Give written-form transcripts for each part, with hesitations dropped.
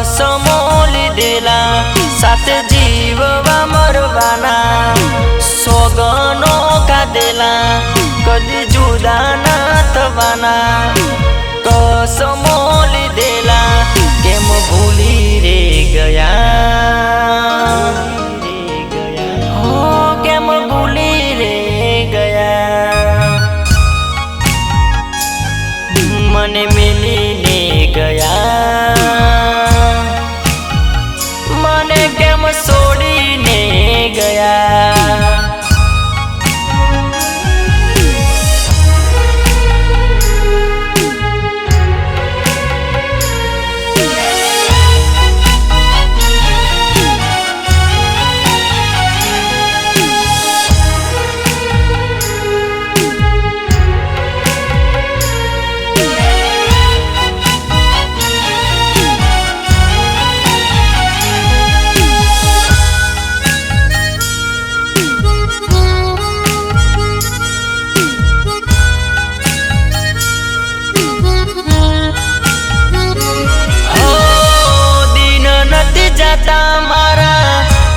कसमो લીધેલા સાથે જીવવા મરવાના સોગનો ખાધેલા કદી જુદા ના થવાના कसमो લીધેલા કેમ ભૂલી રે ગયા હો કેમ ભૂલી રે ગયા મને મિલીને ગયા મને કેમ છોડીને ગયા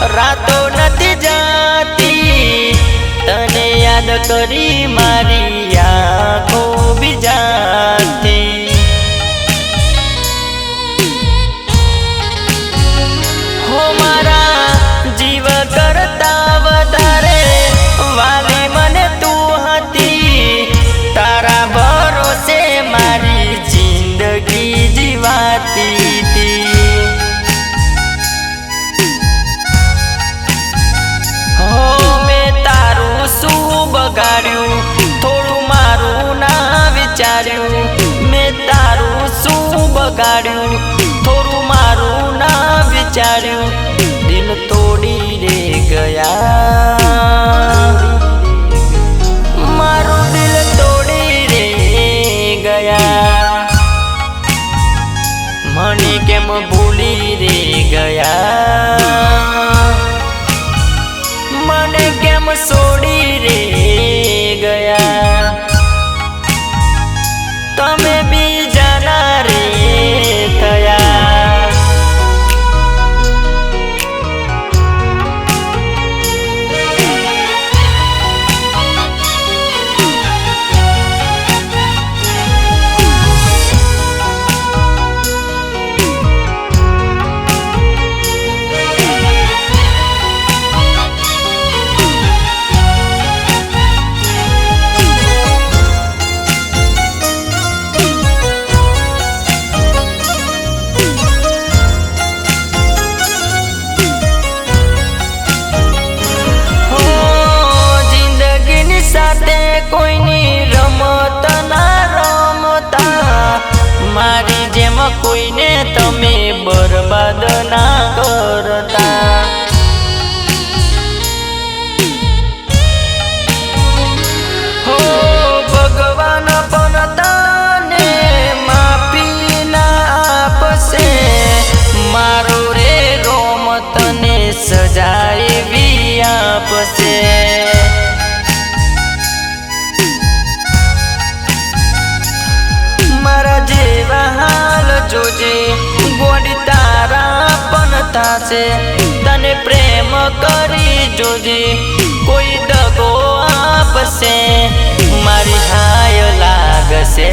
रातो नथी जाती तने याद करी मारी आँखों भी जाती हो मारा जीव करता वधारे वाली मने तू हती तारा भरोसे मारी जिंदगी जीवाती थी थोड़ू मारू ना विचार्यू मैं तारू शू बगाड्यू थोड़ू मारू ना विचार्यू दिल तोड़ी रे गया मारू दिल तोड़ी रे गया मने केम भूली रे गया मने केम छोड़ी रे गया तमे भी जाना रे थया कोईनी रमत ना रमता मारी जेम कोईने तमे बर्बाद ना करता हो भगवान पण तने माफी ना आपसे मारो रे रोमत ने सजाए भी आपसे जोजे गोड़ी तारा पनता से तने प्रेम करी जोजे कोई दगो आप से मारी हाय लाग से